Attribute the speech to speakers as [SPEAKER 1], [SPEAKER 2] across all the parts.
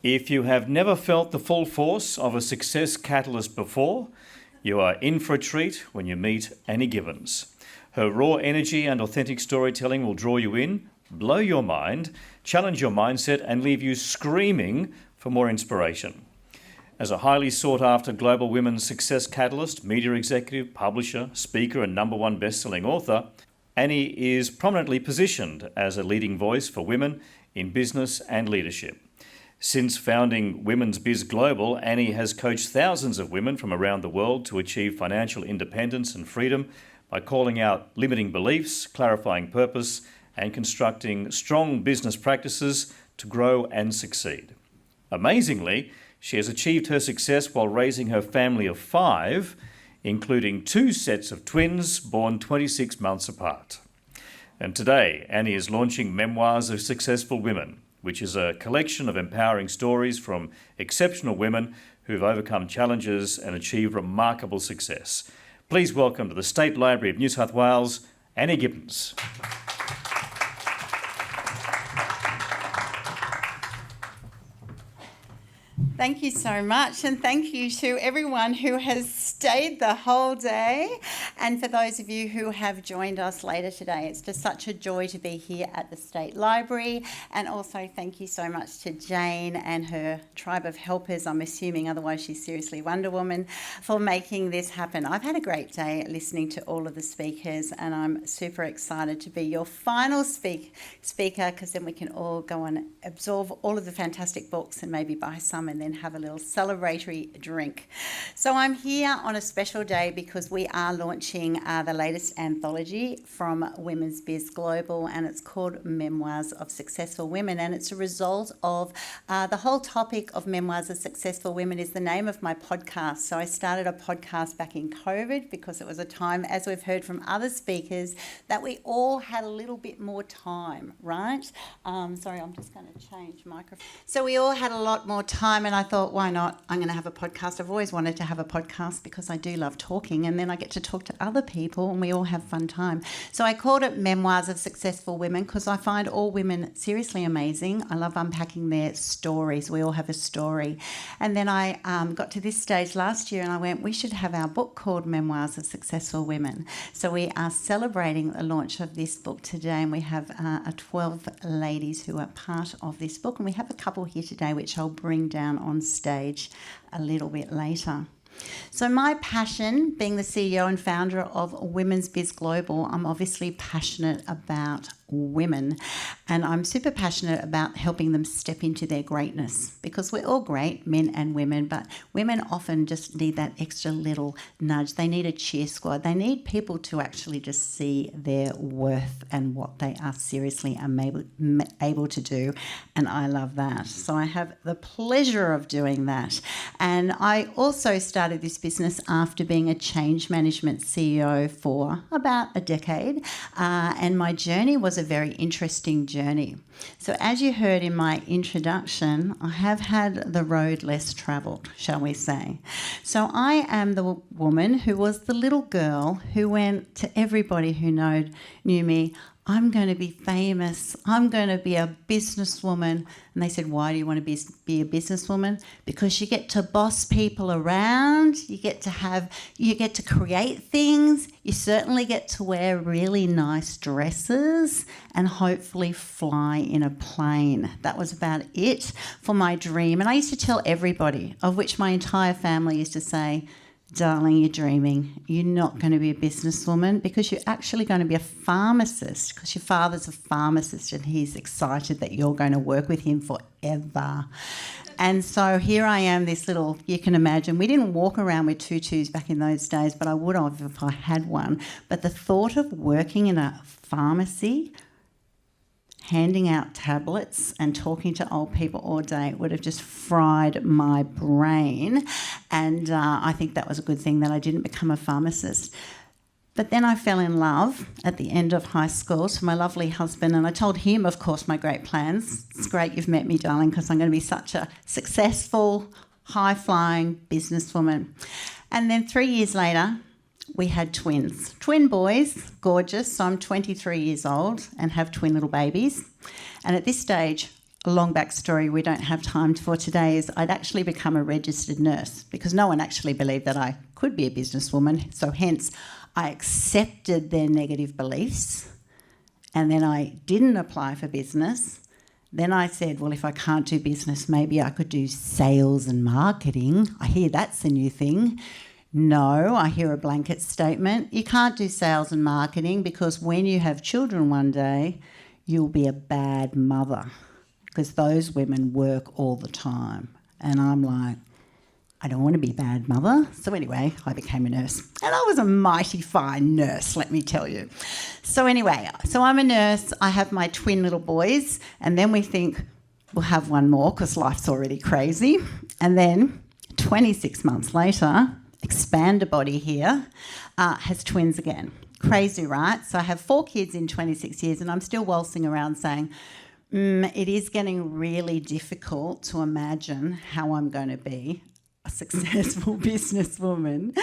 [SPEAKER 1] If you have never felt the full force of a success catalyst before, you are in for a treat when you meet Annie Gibbins. Her raw energy and authentic storytelling will draw you in, blow your mind, challenge your mindset, and leave you screaming for more inspiration. As a highly sought-after global women's success catalyst, media executive, publisher, speaker, and #1 best-selling author, Annie is prominently positioned as a leading voice for women in business and leadership. Since founding Womens Biz Global, Annie has coached thousands of women from around the world to achieve financial independence and freedom by calling out limiting beliefs, clarifying purpose, and constructing strong business practices to grow and succeed. Amazingly, she has achieved her success while raising her family of 5, including 2 sets of twins born 26 months apart. And today, Annie is launching Memoirs of Successful Women, which is a collection of empowering stories from exceptional women who've overcome challenges and achieved remarkable success. Please welcome to the State Library of New South Wales, Annie Gibbins.
[SPEAKER 2] Thank you so much, and thank you to everyone who has stayed the whole day, and for those of you who have joined us later today. It's just such a joy to be here at the State Library, and also thank you so much to Jane and her tribe of helpers, I'm assuming, otherwise she's seriously Wonder Woman, for making this happen. I've had a great day listening to all of the speakers, and I'm super excited to be your final speaker, because then we can all go and absorb all of the fantastic books and maybe buy some and then have a little celebratory drink. So I'm here on a special day because we are launching the latest anthology from Womens Biz Global, and it's called Memoirs of Successful Women, and it's a result of the whole topic of Memoirs of Successful Women is the name of my podcast. So I started a podcast back in COVID because it was a time, as we've heard from other speakers, that we all had a little bit more time, right? Sorry, I'm just going to change microphone. So we all had a lot more time, and I thought, why not? I'm going to have a podcast. I've always wanted to have a podcast because I do love talking, and then I get to talk to other people and we all have fun time. So I called it Memoirs of Successful Women because I find all women seriously amazing. I love unpacking their stories. We all have a story. And then I got to this stage last year and I went, we should have our book called Memoirs of Successful Women. So we are celebrating the launch of this book today, and we have 12 ladies who are part of this book, and we have a couple here today which I'll bring down on stage a little bit later. So my passion, being the CEO and founder of Womens Biz Global, I'm obviously passionate about women, and I'm super passionate about helping them step into their greatness, because we're all great, men and women, but women often just need that extra little nudge. They need a cheer squad. They need people to actually just see their worth and what they are seriously able to do, and I love that. So I have the pleasure of doing that. And I also started this business after being a change management CEO for about a decade, and my journey was a very interesting journey. So as you heard in my introduction, I have had the road less travelled, shall we say. So I am the woman who was the little girl who went to everybody who knew me, I'm going to be famous, I'm going to be a businesswoman. And they said, why do you want to be a businesswoman? Because you get to boss people around, you get to create things, you certainly get to wear really nice dresses and hopefully fly in a plane. That was about it for my dream. And I used to tell everybody, of which my entire family used to say, darling, you're dreaming. You're not going to be a businesswoman because you're actually going to be a pharmacist, because your father's a pharmacist and he's excited that you're going to work with him forever. And so here I am, this little, you can imagine, we didn't walk around with tutus back in those days, but I would have if I had one. But the thought of working in a pharmacy, handing out tablets and talking to old people all day would have just fried my brain. And I think that was a good thing that I didn't become a pharmacist. But then I fell in love at the end of high school to my lovely husband, and I told him, of course, my great plans. It's great you've met me, darling, because I'm going to be such a successful, high-flying businesswoman. And then 3 years later, we had twin boys, gorgeous. So I'm 23 years old and have twin little babies. And at this stage, a long backstory we don't have time for today is I'd actually become a registered nurse because no one actually believed that I could be a businesswoman. So hence I accepted their negative beliefs and then I didn't apply for business. Then I said, well, if I can't do business, maybe I could do sales and marketing. I hear that's a new thing. No, I hear a blanket statement. You can't do sales and marketing because when you have children one day, you'll be a bad mother because those women work all the time. And I'm like, I don't want to be a bad mother. So anyway, I became a nurse. And I was a mighty fine nurse, let me tell you. So anyway, so I'm a nurse. I have my twin little boys. And then we think we'll have one more because life's already crazy. And then 26 months later, Expander Body here has twins again. Crazy, right? So I have 4 kids in 26 years and I'm still waltzing around saying, it is getting really difficult to imagine how I'm going to be a successful businesswoman,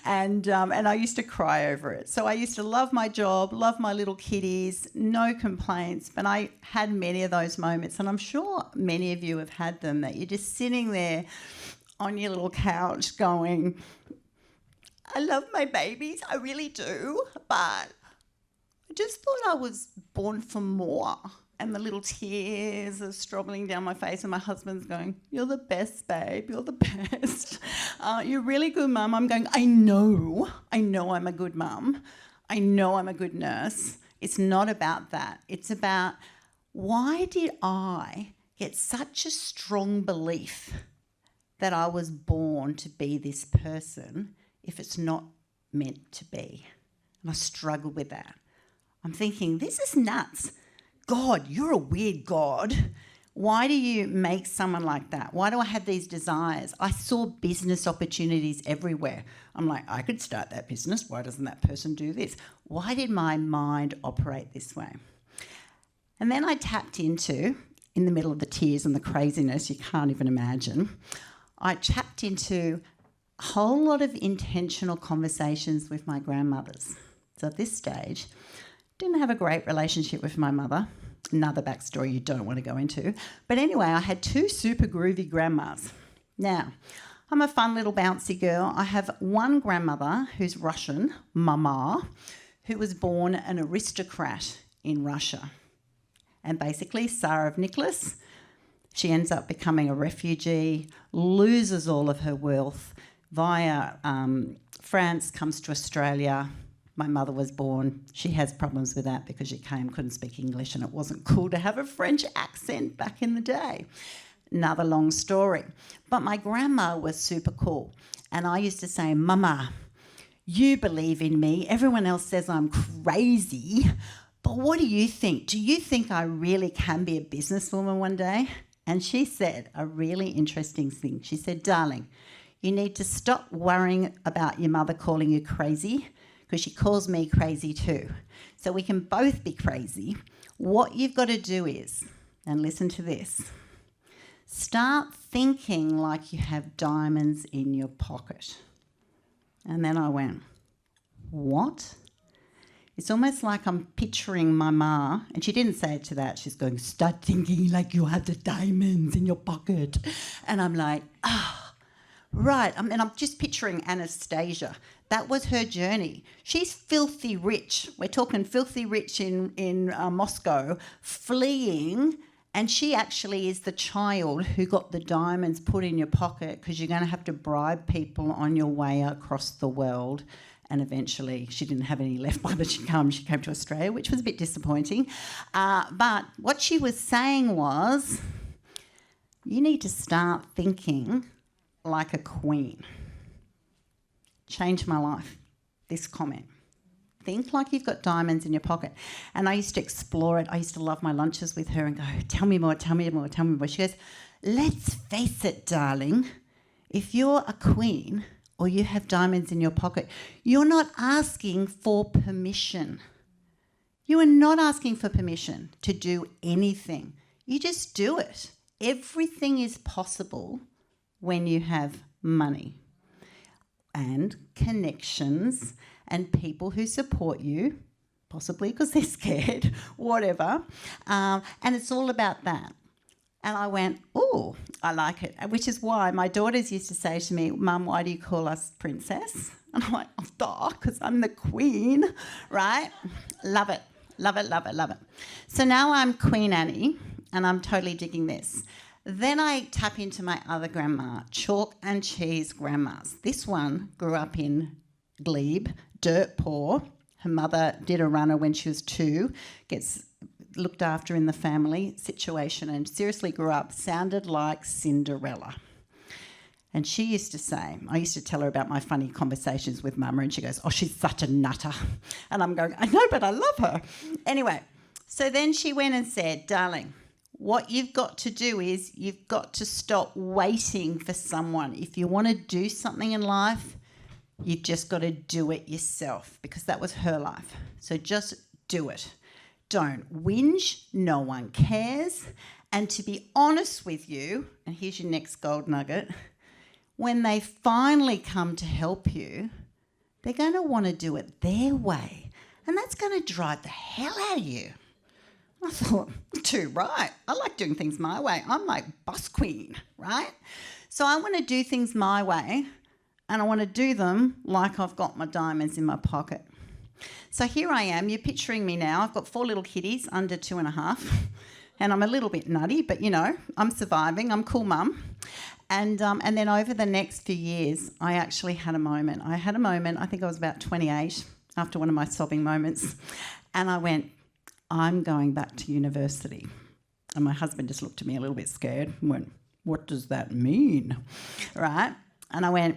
[SPEAKER 2] and I used to cry over it. So I used to love my job, love my little kiddies, no complaints, but I had many of those moments, and I'm sure many of you have had them, that you're just sitting there on your little couch going, I love my babies, I really do, but I just thought I was born for more. And the little tears are struggling down my face and my husband's going, you're the best, babe, you're the best. You're a really good mum. I'm going, I know I'm a good mum. I know I'm a good nurse. It's not about that. It's about why did I get such a strong belief that I was born to be this person if it's not meant to be? And I struggle with that. I'm thinking, this is nuts. God, you're a weird God. Why do you make someone like that? Why do I have these desires? I saw business opportunities everywhere. I'm like, I could start that business. Why doesn't that person do this? Why did my mind operate this way? And then I tapped into, in the middle of the tears and the craziness you can't even imagine, I tapped into a whole lot of intentional conversations with my grandmothers. So at this stage, didn't have a great relationship with my mother. Another backstory you don't want to go into. But anyway, I had 2 super groovy grandmas. Now, I'm a fun little bouncy girl. I have one grandmother who's Russian, Mama, who was born an aristocrat in Russia. And basically, Tsar of Nicholas, she ends up becoming a refugee, loses all of her wealth via France, comes to Australia. My mother was born. She has problems with that because she couldn't speak English, and it wasn't cool to have a French accent back in the day. Another long story. But my grandma was super cool. And I used to say, Mama, you believe in me. Everyone else says I'm crazy. But what do you think? Do you think I really can be a businesswoman one day? And she said a really interesting thing. She said, darling, you need to stop worrying about your mother calling you crazy, because she calls me crazy too. So we can both be crazy. What you've got to do is, and listen to this, start thinking like you have diamonds in your pocket. And then I went, what? It's almost like I'm picturing my ma, and she didn't say it to that. She's going, start thinking like you have the diamonds in your pocket. And I'm like, right. And I'm just picturing Anastasia. That was her journey. She's filthy rich. We're talking filthy rich in Moscow, fleeing, and she actually is the child who got the diamonds put in your pocket because you're going to have to bribe people on your way across the world. And eventually she didn't have any left by the time she came to Australia, which was a bit disappointing. But what she was saying was, you need to start thinking like a queen. Changed my life, this comment. Think like you've got diamonds in your pocket. And I used to explore it. I used to love my lunches with her and go, tell me more, tell me more, tell me more. She goes, let's face it, darling, if you're a queen or you have diamonds in your pocket, you're not asking for permission. You are not asking for permission to do anything. You just do it. Everything is possible when you have money and connections and people who support you, possibly because they're scared, whatever. And it's all about that. And I went, oh, I like it, which is why my daughters used to say to me, Mum, why do you call us princess? And I'm like, oh, because I'm the queen, right? Love it, love it, love it, love it. So now I'm Queen Annie, and I'm totally digging this. Then I tap into my other grandma, chalk and cheese grandmas. This one grew up in Glebe, dirt poor. Her mother did a runner when she was 2, gets looked after in the family situation, and seriously grew up, sounded like Cinderella. And she used to say, I used to tell her about my funny conversations with Mama, and she goes, oh, she's such a nutter. And I'm going, I know, but I love her. Anyway, so then she went and said, darling, what you've got to do is you've got to stop waiting for someone. If you want to do something in life, you've just got to do it yourself, because that was her life. So just do it. Don't whinge. No one cares. And to be honest with you, and here's your next gold nugget, when they finally come to help you, they're going to want to do it their way. And that's going to drive the hell out of you. I thought, too right. I like doing things my way. I'm like boss queen, right? So I want to do things my way, and I want to do them like I've got my diamonds in my pocket. So here I am. You're picturing me now. I've got 4 little kiddies under 2.5, and I'm a little bit nutty, but, you know, I'm surviving. I'm cool mum. And then over the next few years, I actually had a moment. I think I was about 28, after one of my sobbing moments, and I went, I'm going back to university. And my husband just looked at me a little bit scared and went, what does that mean? Right? And I went,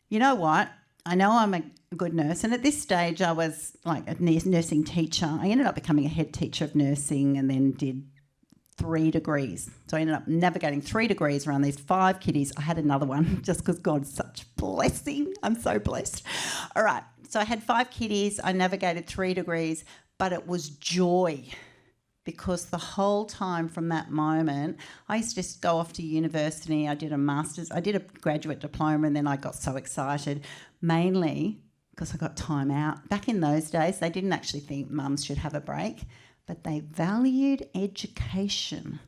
[SPEAKER 2] you know what? I know I'm a good nurse. And at this stage, I was like a nursing teacher. I ended up becoming a head teacher of nursing, and then did 3 degrees. So I ended up navigating 3 degrees around these 5 kiddies. I had another one just because God's such a blessing. I'm so blessed. All right. So I had 5 kiddies. I navigated 3 degrees, but it was joy, because the whole time from that moment, I used to just go off to university. I did a master's. I did a graduate diploma, and then I got so excited, mainly because I got time out. Back in those days, they didn't actually think mums should have a break, but they valued education.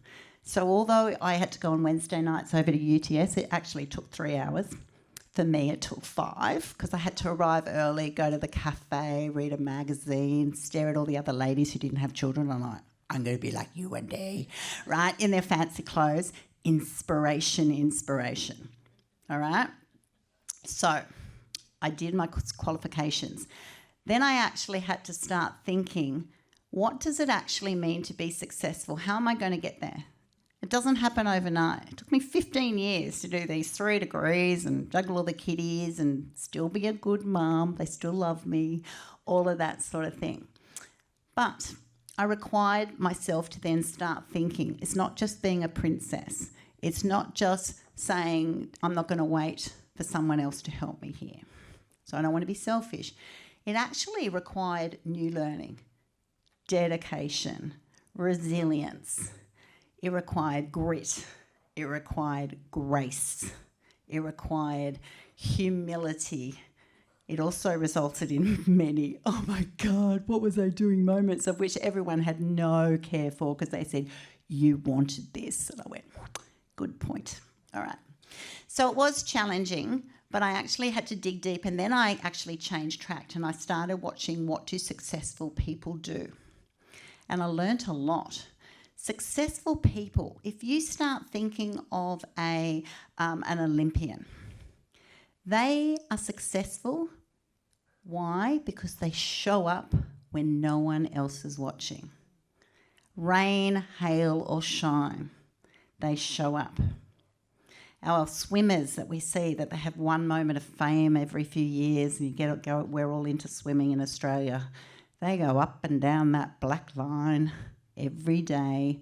[SPEAKER 2] So although I had to go on Wednesday nights over to UTS, it actually took 3 hours. For me, it took 5, because I had to arrive early, go to the cafe, read a magazine, stare at all the other ladies who didn't have children. I'm like, I'm going to be like you one day, right? In their fancy clothes. Inspiration. All right? So I did my qualifications. Then I actually had to start thinking, what does it actually mean to be successful? How am I going to get there? It doesn't happen overnight. It took me 15 years to do these 3 degrees and juggle all the kiddies and still be a good mum. They still love me, all of that sort of thing. But I required myself to then start thinking. It's not just being a princess. It's not just saying, I'm not going to wait for someone else to help me here. So I don't want to be selfish. It actually required new learning, dedication, resilience. It required grit. It required grace. It required humility. It also resulted in many, oh my God, what was I doing moments, of which everyone had no care for, because they said, you wanted this. And I went, good point. All right. So it was challenging, but I actually had to dig deep, and then I actually changed track and I started watching what do successful people do. And I learnt a lot. Successful people, if you start thinking of an Olympian, they are successful. Why? Because they show up when no one else is watching. Rain, hail or shine, they show up. Our swimmers that we see, that they have one moment of fame every few years, and we're all into swimming in Australia. They go up and down that black line every day,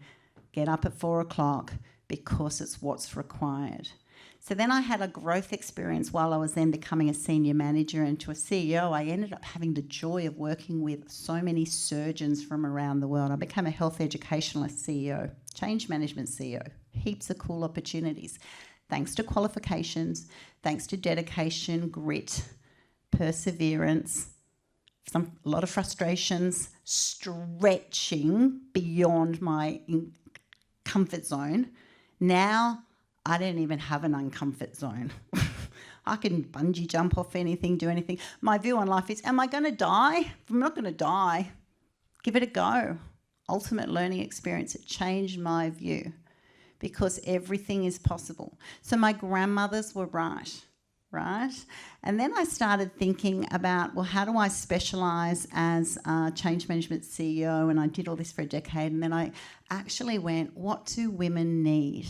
[SPEAKER 2] get up at 4 o'clock, because it's what's required. So then I had a growth experience while I was then becoming a senior manager, and to a CEO, I ended up having the joy of working with so many surgeons from around the world. I became a health educationalist CEO, change management CEO, heaps of cool opportunities. Thanks to qualifications, thanks to dedication, grit, perseverance, a lot of frustrations, stretching beyond my comfort zone, Now I don't even have an uncomfort zone. I can bungee jump off anything, do anything. My view on life is, am I going to die? If I'm not going to die, give it a go. Ultimate learning experience. It changed my view because everything is possible. So my grandmothers were right? And then I started thinking about, well, how do I specialise as a change management CEO? And I did all this for a decade. And then I actually went, what do women need?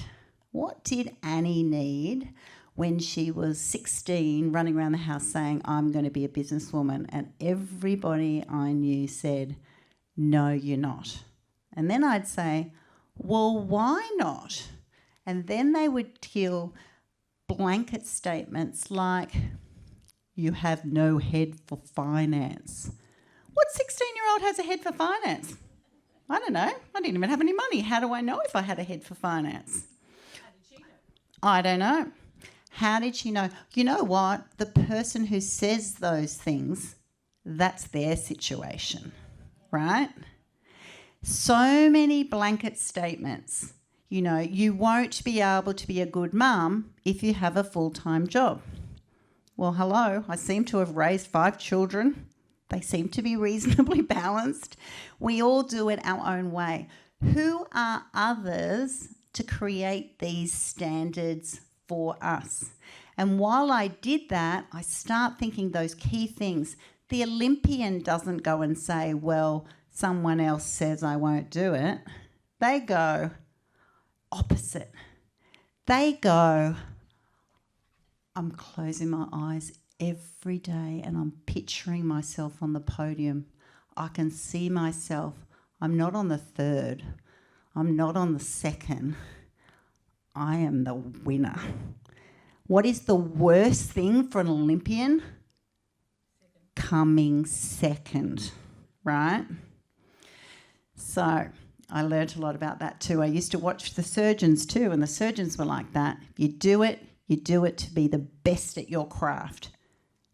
[SPEAKER 2] What did Annie need when she was 16, running around the house saying, I'm going to be a businesswoman? And everybody I knew said, no, you're not. And then I'd say, well, why not? And then they would kill blanket statements like, you have no head for finance. What 16-year-old has a head for finance? I don't know. I didn't even have any money. How do I know if I had a head for finance?
[SPEAKER 3] How did she know?
[SPEAKER 2] I don't know. How did she know? You know what? The person who says those things, that's their situation, right? So many blanket statements. You know, you won't be able to be a good mum if you have a full-time job. Well, hello, I seem to have raised 5 children. They seem to be reasonably balanced. We all do it our own way. Who are others to create these standards for us? And while I did that, I start thinking those key things. The Olympian doesn't go and say, well, someone else says I won't do it. They go opposite. They go, I'm closing my eyes every day and I'm picturing myself on the podium. I can see myself. I'm not on the 3rd. I'm not on the 2nd. I am the winner. What is the worst thing for an Olympian? Coming second, right? So I learnt a lot about that too. I used to watch the surgeons too, and the surgeons were like that. You do it to be the best at your craft.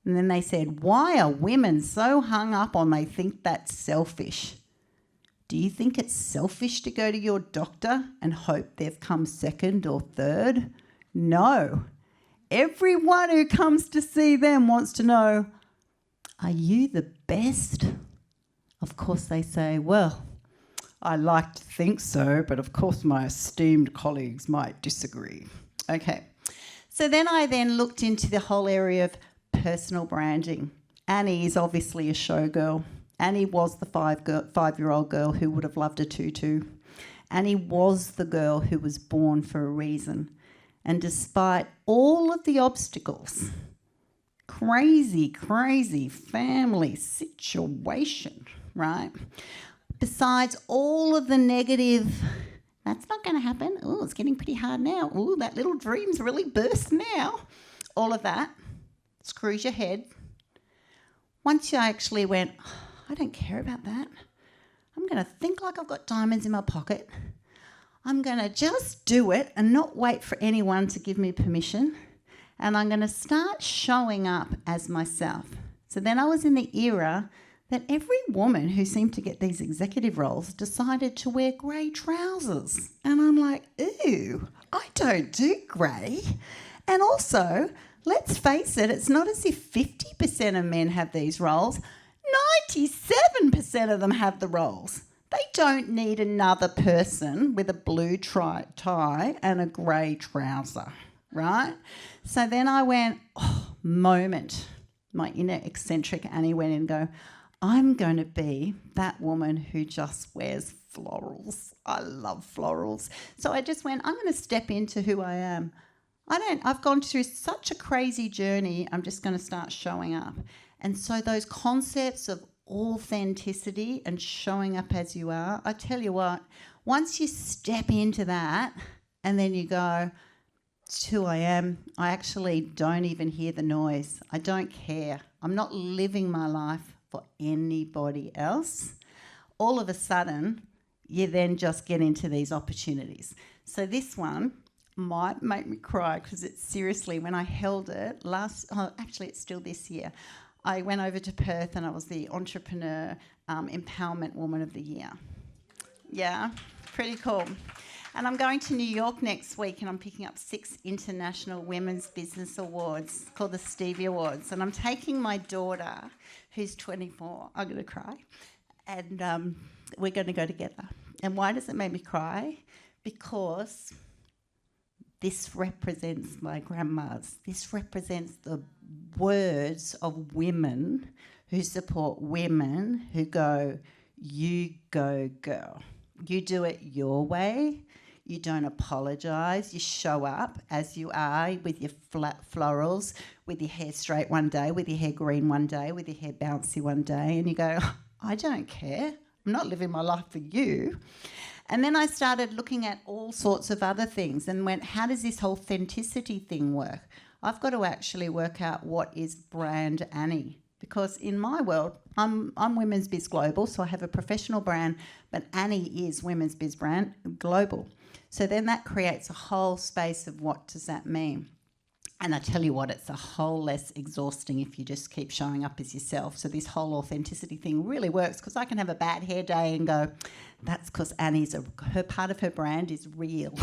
[SPEAKER 2] And then they said, why are women so hung up on they think that's selfish? Do you think it's selfish to go to your doctor and hope they've come 2nd or 3rd? No. Everyone who comes to see them wants to know, are you the best? Of course they say, well, I like to think so, but of course my esteemed colleagues might disagree. Okay, so then I looked into the whole area of personal branding. Annie is obviously a showgirl. Annie was the 5-year-old girl who would have loved a tutu. Annie was the girl who was born for a reason. And despite all of the obstacles, crazy family situation, right? Besides all of the negative, that's not going to happen. Oh, it's getting pretty hard now. Oh, that little dream's really burst now. All of that screws your head. Once you actually went, oh, I don't care about that. I'm going to think like I've got diamonds in my pocket. I'm going to just do it and not wait for anyone to give me permission. And I'm going to start showing up as myself. So then I was in the era that every woman who seemed to get these executive roles decided to wear grey trousers. And I'm like, ooh, I don't do grey. And also, let's face it, it's not as if 50% of men have these roles. 97% of them have the roles. They don't need another person with a blue tie and a grey trouser, right? So then I went, oh, moment. My inner eccentric Annie went in and go, I'm going to be that woman who just wears florals. I love florals. So I just went, I'm going to step into who I am. I've gone through such a crazy journey, I'm just going to start showing up. And so those concepts of authenticity and showing up as you are, I tell you what, once you step into that and then you go, it's who I am, I actually don't even hear the noise. I don't care. I'm not living my life for anybody else. All of a sudden, you then just get into these opportunities. So this one might make me cry because it's seriously, when I held it actually it's still this year, I went over to Perth and I was the Entrepreneur Empowerment Woman of the Year. Yeah, pretty cool. And I'm going to New York next week and I'm picking up 6 international women's business awards called the Stevie Awards. And I'm taking my daughter, who's 24, I'm going to cry, and we're going to go together. And why does it make me cry? Because this represents my grandmas. This represents the words of women who support women who go, you go girl. You do it your way. You don't apologise. You show up as you are with your flat florals, with your hair straight one day, with your hair green one day, with your hair bouncy one day, and you go, I don't care. I'm not living my life for you. And then I started looking at all sorts of other things and went, how does this authenticity thing work? I've got to actually work out what is brand Annie. Because in my world, I'm Women's Biz Global, so I have a professional brand, but Annie is Women's Biz brand global. So then that creates a whole space of what does that mean? And I tell you what, it's a whole less exhausting if you just keep showing up as yourself. So this whole authenticity thing really works because I can have a bad hair day and go, that's because Annie's, her part of her brand is real.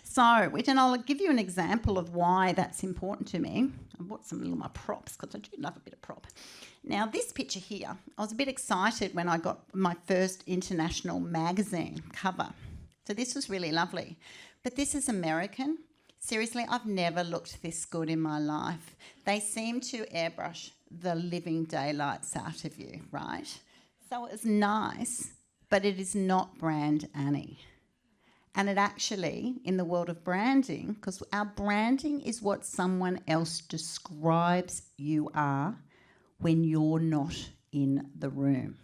[SPEAKER 2] So, and I'll give you an example of why that's important to me. I bought some little my props because I do love a bit of prop. Now, this picture here, I was a bit excited when I got my first international magazine cover. So this was really lovely. But this is American. Seriously, I've never looked this good in my life. They seem to airbrush the living daylights out of you, right? So it's nice, but it is not brand Annie. And it actually, in the world of branding, because our branding is what someone else describes you are when you're not in the room.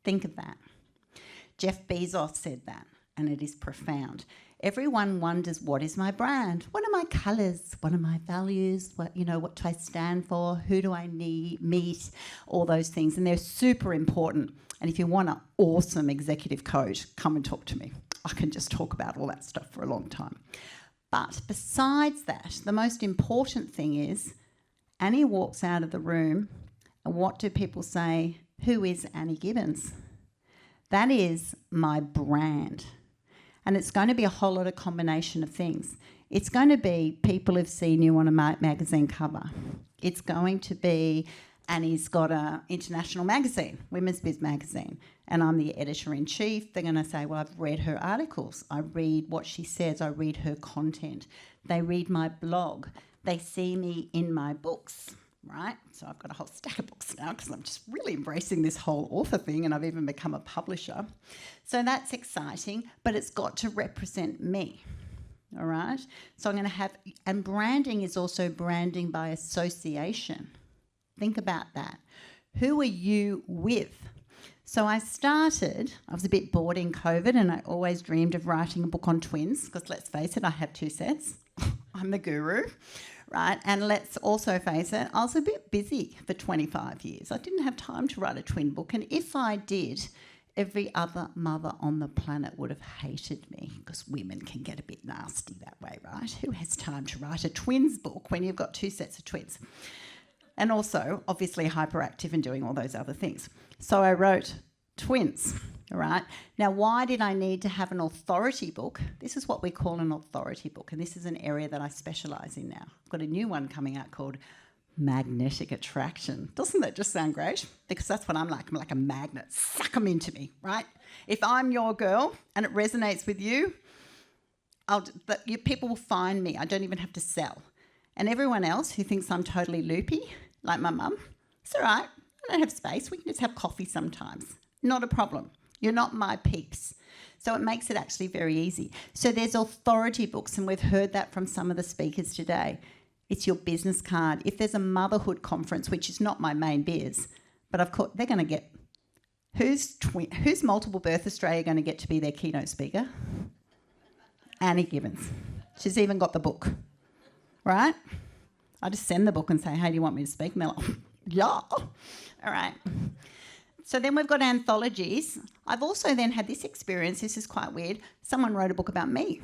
[SPEAKER 2] Think of that. Jeff Bezos said that, and it is profound. Everyone wonders, what is my brand? What are my colours? What are my values? What do I stand for? Who do I meet? All those things. And they're super important. And if you want an awesome executive coach, come and talk to me. I can just talk about all that stuff for a long time. But besides that, the most important thing is Annie walks out of the room, and what do people say? Who is Annie Gibbins? That is my brand. And it's going to be a whole lot of combination of things. It's going to be people have seen you on a magazine cover. It's going to be Annie's got an international magazine, Women's Biz magazine, and I'm the editor-in-chief. They're going to say, well, I've read her articles. I read what she says. I read her content. They read my blog. They see me in my books, right? So I've got a whole stack of books now because I'm just really embracing this whole author thing, and I've even become a publisher. So that's exciting, but it's got to represent me, all right? So I'm going to have, and branding is also branding by association. Think about that. Who are you with? So I was a bit bored in COVID, and I always dreamed of writing a book on twins because let's face it, I have 2 sets. I'm the guru, right? And let's also face it, I was a bit busy for 25 years. I didn't have time to write a twin book, and if I did, every other mother on the planet would have hated me because women can get a bit nasty that way, right? Who has time to write a twins book when you've got 2 sets of twins? And also, obviously, hyperactive and doing all those other things. So I wrote twins, all right? Now, why did I need to have an authority book? This is what we call an authority book, and this is an area that I specialise in now. I've got a new one coming out called Magnetic Attraction. Doesn't that just sound great? Because that's what I'm like. I'm like a magnet. Suck them into me, right? If I'm your girl and it resonates with you, people will find me. I don't even have to sell. And everyone else who thinks I'm totally loopy, like my mum, it's all right. I don't have space. We can just have coffee sometimes. Not a problem. You're not my peeps. So it makes it actually very easy. So there's authority books, and we've heard that from some of the speakers today. It's your business card. If there's a motherhood conference, which is not my main biz, but of course they're going to get... Who's Multiple Birth Australia going to get to be their keynote speaker? Annie Gibbins. She's even got the book. Right? I just send the book and say, hey, do you want me to speak? And they're like, yeah. All right. So then we've got anthologies. I've also then had this experience. This is quite weird. Someone wrote a book about me.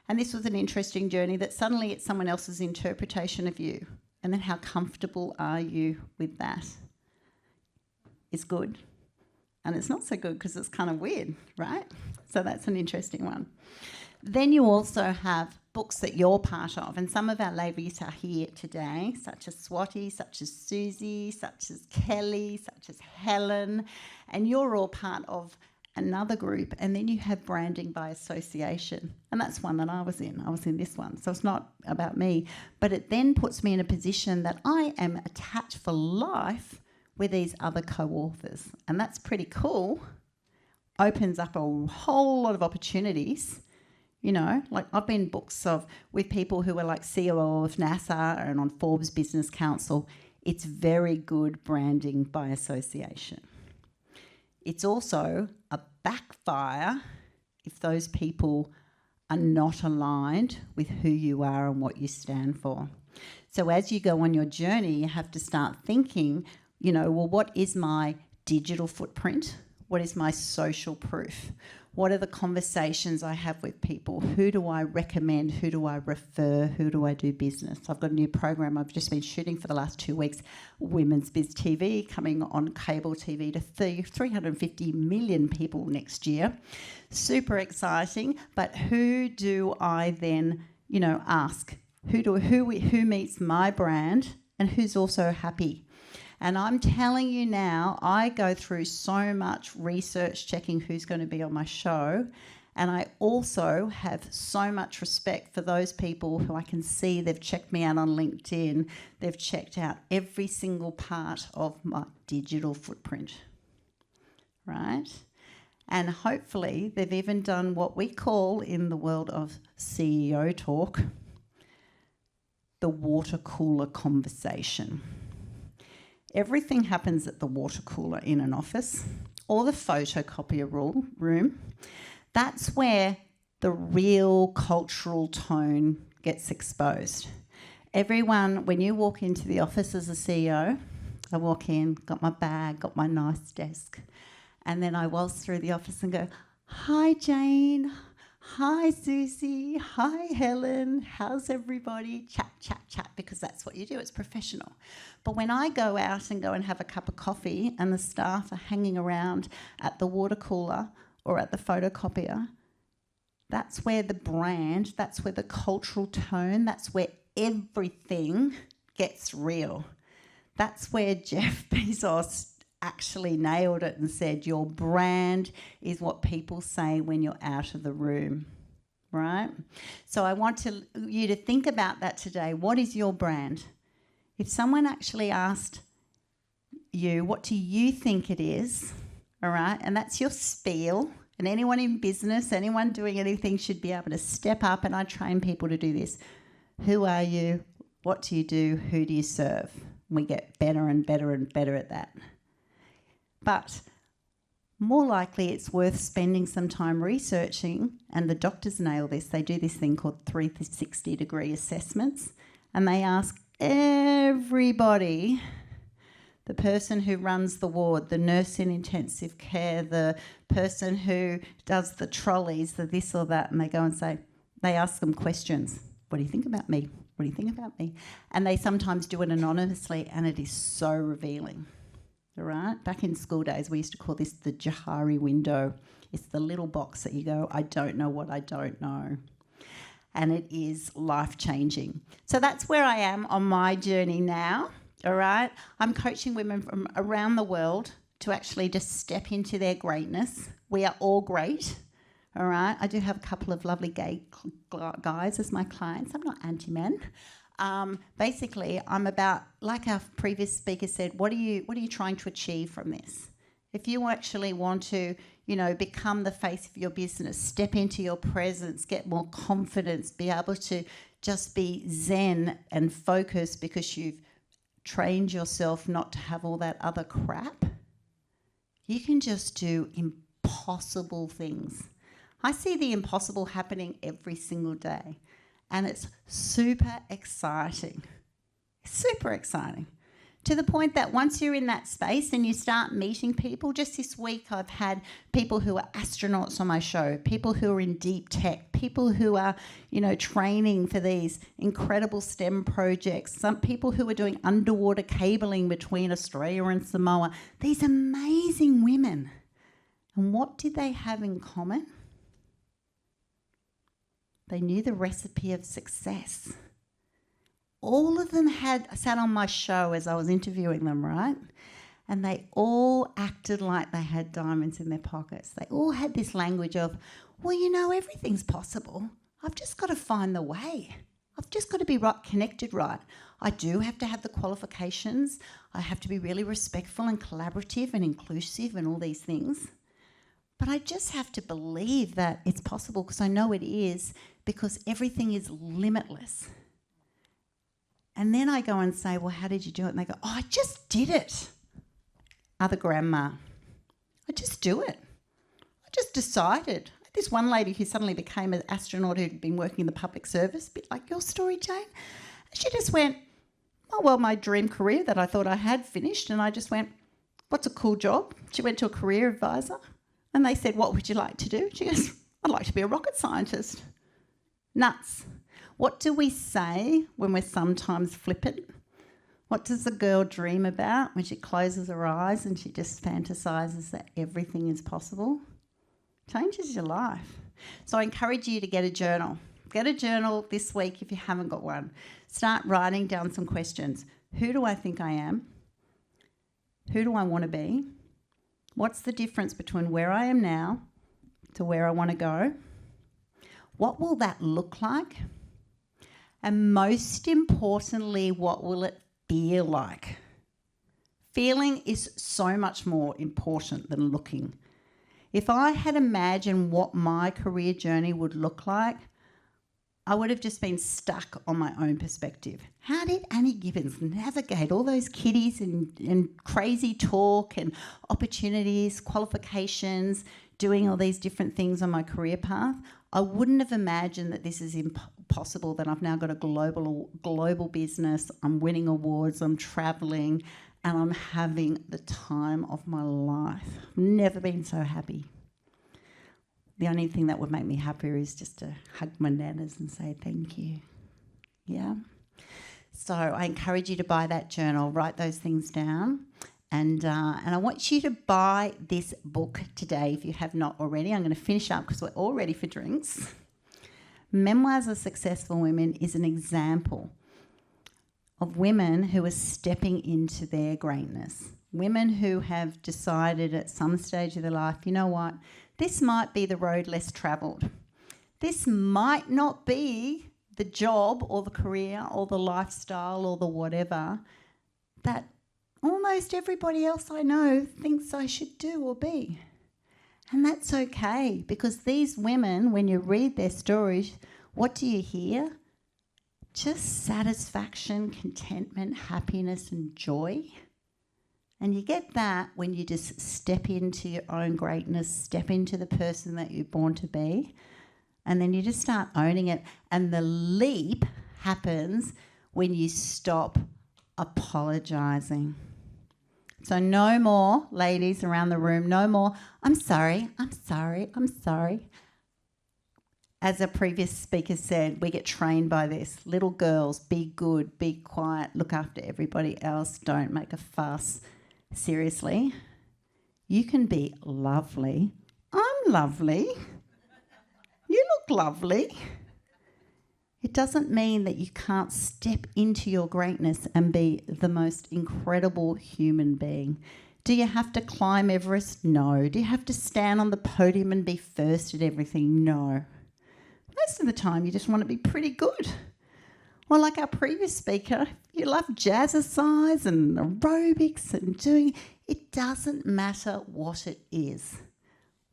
[SPEAKER 2] And this was an interesting journey that suddenly it's someone else's interpretation of you. And then how comfortable are you with that? Is good. And it's not so good because it's kind of weird, right? So that's an interesting one. Then you also have books that you're part of, and some of our ladies are here today, such as Swati, such as Susie, such as Kelly, such as Helen, and you're all part of another group. And then you have branding by association, and that's one that I was in this one, so it's not about me, but it then puts me in a position that I am attached for life with these other co-authors, and that's pretty cool. Opens up a whole lot of opportunities. You know, like I've been books with people who are like CEO of NASA and on Forbes Business Council. It's very good branding by association. It's also a backfire if those people are not aligned with who you are and what you stand for. So as you go on your journey, you have to start thinking, well, what is my digital footprint? What is my social proof? What are the conversations I have with people? Who do I recommend? Who do I refer? Who do I do business? I've got a new program I've just been shooting for the last 2 weeks, Womens Biz TV, coming on cable TV to 350 million people next year. Super exciting. But who do I then, ask? Who meets my brand and who's also happy? And I'm telling you now, I go through so much research checking who's going to be on my show. And I also have so much respect for those people who I can see they've checked me out on LinkedIn. They've checked out every single part of my digital footprint, right? And hopefully they've even done what we call in the world of CEO talk, the water cooler conversation. Everything happens at the water cooler in an office or the photocopier room. That's where the real cultural tone gets exposed. Everyone, when you walk into the office as a CEO, I walk in, got my bag, got my nice desk, and then I waltz through the office and go, "Hi, Jane. Hi, Susie. Hi, Helen. How's everybody?" Chat, chat, chat, because that's what you do. It's professional. But when I go out and go and have a cup of coffee and the staff are hanging around at the water cooler or at the photocopier, that's where the brand, that's where the cultural tone, that's where everything gets real. That's where Jeff Bezos actually nailed it and said, your brand is what people say when you're out of the room, right? So I want you to think about that today. What is your brand? If someone actually asked you, what do you think it is, all right? And that's your spiel. And anyone in business, anyone doing anything should be able to step up, and I train people to do this. Who are you? What do you do? Who do you serve? And we get better and better and better at that. But more likely it's worth spending some time researching, and the doctors nail this. They do this thing called 360-degree assessments, and they ask everybody, the person who runs the ward, the nurse in intensive care, the person who does the trolleys, the this or that, and they go and say, they ask them questions. What do you think about me? What do you think about me? And they sometimes do it anonymously, and it is so revealing. All right? Back in school days, we used to call this the Johari window. It's the little box that you go, I don't know what I don't know. And it is life-changing. So that's where I am on my journey now, all right? I'm coaching women from around the world to actually just step into their greatness. We are all great, all right? I do have a couple of lovely gay guys as my clients. I'm not anti-men. Basically, I'm about, like our previous speaker said, what are you trying to achieve from this? If you actually want to, become the face of your business, step into your presence, get more confidence, be able to just be zen and focus because you've trained yourself not to have all that other crap, you can just do impossible things. I see the impossible happening every single day. And it's super exciting, to the point that once you're in that space and you start meeting people, just this week I've had people who are astronauts on my show, people who are in deep tech, people who are, training for these incredible STEM projects, some people who are doing underwater cabling between Australia and Samoa. These amazing women And what did they have in common? They knew the recipe of success. All of them sat on my show as I was interviewing them, right? And they all acted like they had diamonds in their pockets. They all had this language of, well, you know, everything's possible. I've just got to find the way. I've just got to be right, connected right. I do have to have the qualifications. I have to be really respectful and collaborative and inclusive and all these things. But I just have to believe that it's possible, because I know it is, because everything is limitless. And then I go and say, well, how did you do it? And they go, oh, I just did it. Other grandma, I just do it. I just decided. This one lady who suddenly became an astronaut who'd been working in the public service, a bit like your story, Jane. She just went, oh, well, my dream career that I thought I had finished. And I just went, what's a cool job? She went to a career advisor and they said, what would you like to do? She goes, I'd like to be a rocket scientist. Nuts. What do we say when we're sometimes flippant? What does the girl dream about when she closes her eyes and she just fantasises that everything is possible? Changes your life. So I encourage you to get a journal. Get a journal this week if you haven't got one. Start writing down some questions. Who do I think I am? Who do I want to be? What's the difference between where I am now to where I want to go? What will that look like? And most importantly, what will it feel like? Feeling is so much more important than looking. If I had imagined what my career journey would look like, I would have just been stuck on my own perspective. How did Annie Gibbins navigate all those kiddies and crazy talk and opportunities, qualifications, doing all these different things on my career path? I wouldn't have imagined that this is impossible, that I've now got a global business, I'm winning awards, I'm travelling, and I'm having the time of my life. I've never been so happy. The only thing that would make me happier is just to hug my nanas and say thank you. Yeah? So I encourage you to buy that journal, write those things down. And I want you to buy this book today if you have not already. I'm going to finish up because we're all ready for drinks. Memoirs of Successful Women is an example of women who are stepping into their greatness. Women who have decided at some stage of their life, you know what, this might be the road less travelled. This might not be the job or the career or the lifestyle or the whatever that almost everybody else I know thinks I should do or be. And that's okay, because these women, when you read their stories, what do you hear? Just satisfaction, contentment, happiness and joy. And you get that when you just step into your own greatness, step into the person that you're born to be, and then you just start owning it. And the leap happens when you stop apologising. So no more, ladies around the room, no more, I'm sorry. As a previous speaker said, we get trained by this. Little girls, be good, be quiet, look after everybody else, don't make a fuss. Seriously, you can be lovely. I'm lovely. You look lovely. It doesn't mean that you can't step into your greatness and be the most incredible human being. Do you have to climb Everest? No. Do you have to stand on the podium and be first at everything? No. Most of the time you just want to be pretty good. Well, like our previous speaker, you love jazzercise and aerobics and doing... It doesn't matter what it is.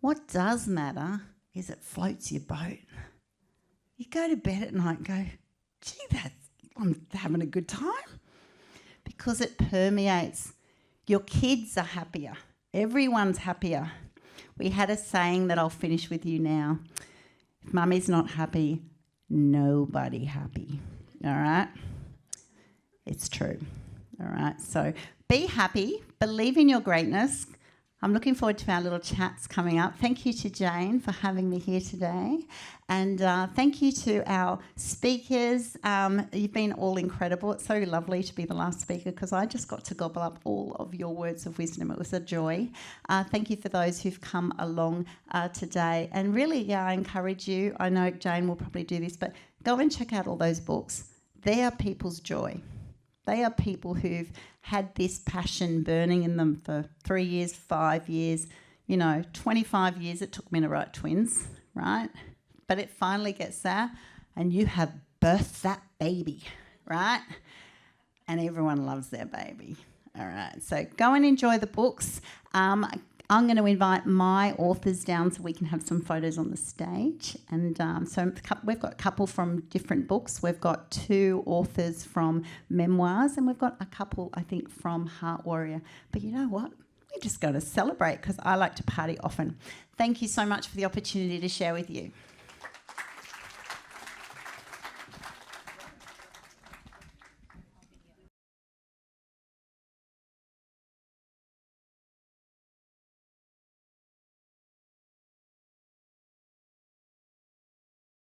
[SPEAKER 2] What does matter is it floats your boat. You go to bed at night and go, gee, I'm having a good time. Because it permeates. Your kids are happier. Everyone's happier. We had a saying that I'll finish with you now. If mummy's not happy, nobody happy. All right? It's true. All right? So be happy. Believe in your greatness. I'm looking forward to our little chats coming up. Thank you to Jane for having me here today. And thank you to our speakers. You've been all incredible. It's so lovely to be the last speaker because I just got to gobble up all of your words of wisdom. It was a joy. Thank you for those who've come along today. And really, I encourage you, I know Jane will probably do this, but go and check out all those books. They are people's joy. They are people who've had this passion burning in them for 3 years, 5 years, 25 years it took me to write Twins, right? But it finally gets there and you have birthed that baby, right? And everyone loves their baby. All right, so go and enjoy the books. I'm going to invite my authors down so we can have some photos on the stage. And so we've got a couple from different books. We've got 2 authors from Memoirs, and we've got a couple, I think, from Heart Warrior. But you know what? We're just going to celebrate because I like to party often. Thank you so much for the opportunity to share with you.